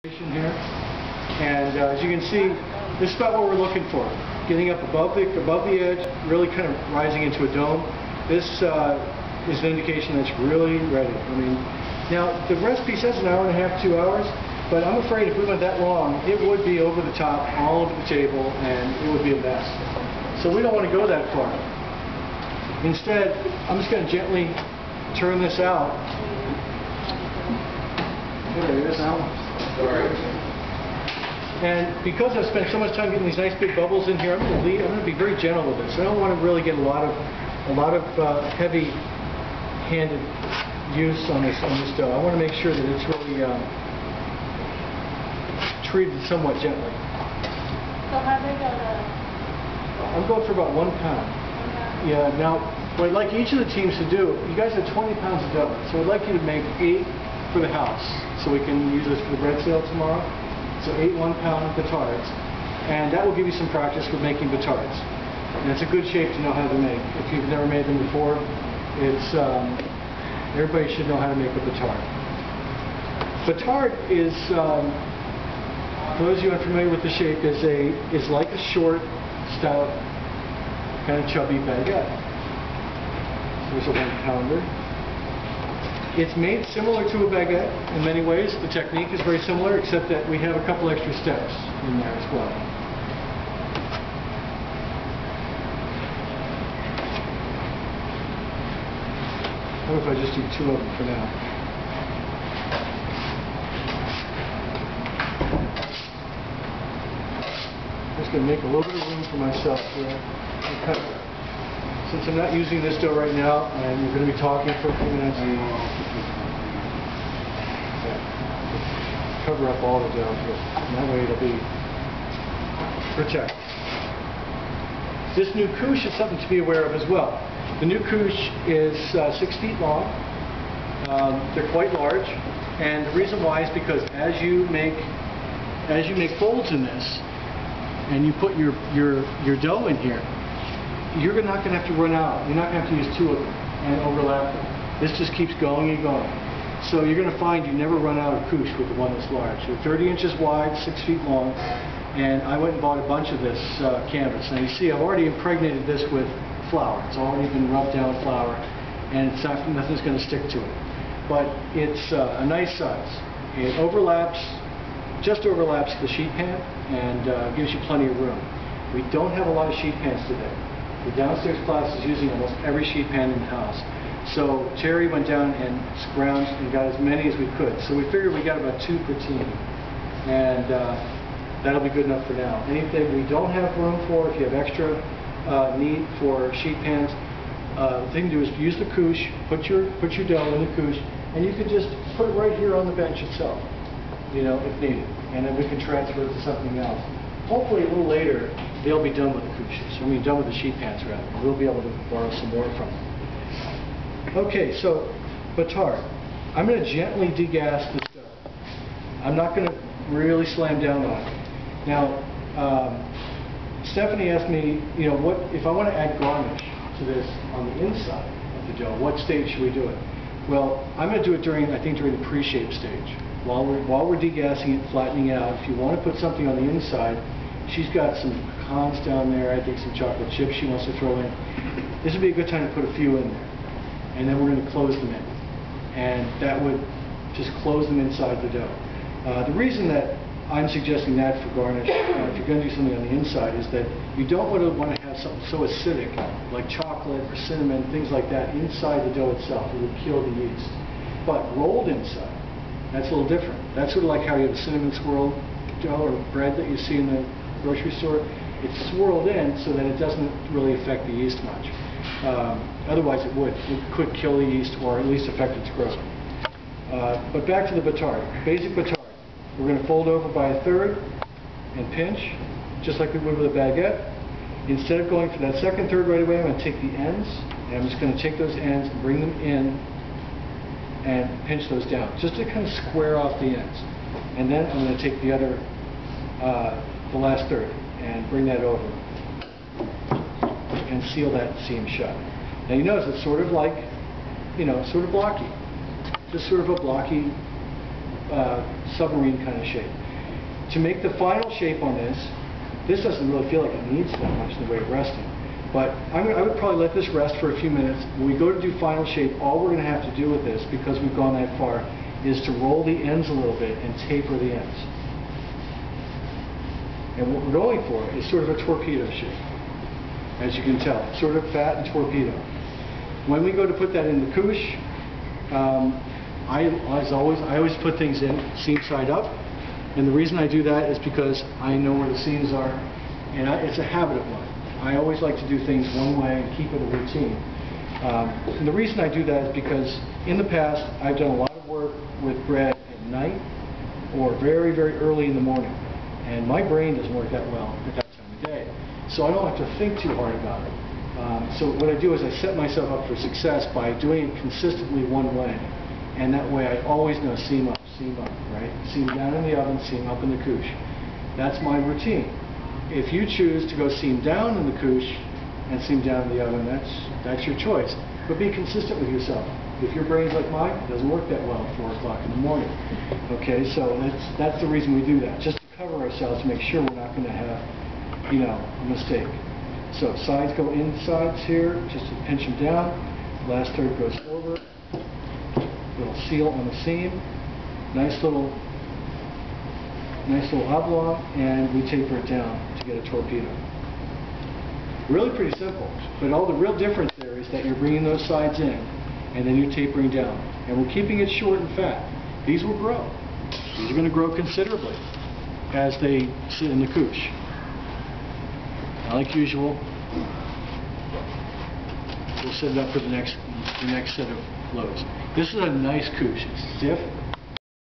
Here, and as you can see, this is about what we're looking for. Getting up above the edge, really kind of rising into a dome. This is an indication that's really ready. I mean, now the recipe says an hour and a half, 2 hours, but I'm afraid if we went that long, it would be over the top, all over the table, and it would be a mess. So we don't want to go that far. Instead, I'm just going to gently turn this out. There it is now. And because I've spent so much time getting these nice big bubbles in here, I'm going to be very gentle with this. I don't want to really get a lot of heavy-handed use on this dough. I want to make sure that it's really treated somewhat gently. So how big are the? I'm going for about 1 pound. Yeah. Now, what I'd like each of the teams to do, you guys have 20 pounds of dough, so I'd like you to make 8 for the house, so we can use this for the bread sale tomorrow. So 8 1-pound batards, and that will give you some practice with making batards. And it's a good shape to know how to make. If you've never made them before, it's everybody should know how to make a batard. Batard is, for those of you unfamiliar with the shape, is like a short, stout, kind of chubby baguette. So there's a 1-pounder. It's made similar to a baguette in many ways. The technique is very similar, except that we have a couple extra steps in there as well. What if I just do 2 of them for now? I'm just going to make a little bit of room for myself here. Since I'm not using this dough right now, and we're going to be talking for a few minutes, cover up all the dough here. And that way it'll be protected. This new couche is something to be aware of as well. The new couche is 6 feet long. They're quite large, and the reason why is because as you make folds in this, and you put your dough in here, you're not going to have to run out. You're not going to have to use 2 of them and overlap them. This just keeps going and going. So you're going to find you never run out of couche with the one that's large. They're 30 inches wide, 6 feet long, and I went and bought a bunch of this canvas. Now you see I've already impregnated this with flour. It's already been rubbed down with flour, and nothing's going to stick to it. But it's a nice size. It just overlaps the sheet pan, and gives you plenty of room. We don't have a lot of sheet pans today. The downstairs class is using almost every sheet pan in the house. So Terry went down and scrounged and got as many as we could. So we figured we got about 2 per team. And that'll be good enough for now. Anything we don't have room for, if you have extra need for sheet pans, the thing to do is use the couche, put your dough in the couche, and you can just put it right here on the bench itself, you know, if needed. And then we can transfer it to something else. Hopefully a little later, they'll be done with the couches. I mean, done with the sheet pans, rather. We'll be able to borrow some more from them. Okay, so batard. I'm going to gently degas this dough. I'm not going to really slam down on it. Now, Stephanie asked me, you know, what if I want to add garnish to this on the inside of the dough? What stage should we do it? Well, I'm going to do it during the pre-shape stage. While we're degassing it, flattening it out. If you want to put something on the inside, she's got some pecans down there, I think some chocolate chips she wants to throw in. This would be a good time to put a few in there. And then we're going to close them in. And that would just close them inside the dough. The reason that I'm suggesting that for garnish, if you're going to do something on the inside, is that you don't want to have something so acidic, like chocolate or cinnamon, things like that, inside the dough itself. It would kill the yeast. But rolled inside, that's a little different. That's sort of like how you have a cinnamon swirl dough or bread that you see in the grocery store. It's swirled in so that it doesn't really affect the yeast much. Otherwise it would. It could kill the yeast or at least affect its growth. But back to the batard. Basic batard. We're going to fold over by 1/3 and pinch, just like we would with a baguette. Instead of going for that second third right away, I'm going to take the ends, and I'm just going to take those ends and bring them in and pinch those down, just to kind of square off the ends. And then I'm going to take the other, the last third, and bring that over and seal that seam shut. Now you notice it's sort of like, you know, sort of blocky. Just sort of a blocky submarine kind of shape. To make the final shape on this, this doesn't really feel like it needs that much in the way of resting. But I would probably let this rest for a few minutes. When we go to do final shape, all we're going to have to do with this, because we've gone that far, is to roll the ends a little bit and taper the ends. And what we're going for is sort of a torpedo shape, as you can tell, sort of fat and torpedo. When we go to put that in the couche, I always put things in seam side up. And the reason I do that is because I know where the seams are, and it's a habit of mine. I always like to do things one way and keep it a routine. And the reason I do that is because in the past I've done a lot of work with bread at night or very, very early in the morning. And my brain doesn't work that well at that time of day. So I don't have to think too hard about it. So what I do is I set myself up for success by doing it consistently one way. And that way I always know seam up, right? Seam down in the oven, seam up in the couche. That's my routine. If you choose to go seam down in the couche and seam down in the oven, that's your choice. But be consistent with yourself. If your brain's like mine, it doesn't work that well at 4 o'clock in the morning. Okay, so that's the reason we do that, just to cover ourselves to make sure we're not going to have, a mistake. So sides go inside here, just to pinch them down. Last third goes over. Little seal on the seam. Nice little oblong, and we taper it down to get a torpedo. Really pretty simple, but all the real difference there is that you're bringing those sides in, and then you're tapering down. And we're keeping it short and fat. These will grow. These are going to grow considerably as they sit in the couche. Like usual, we'll set it up for the next set of loads. This is a nice couche. It's stiff.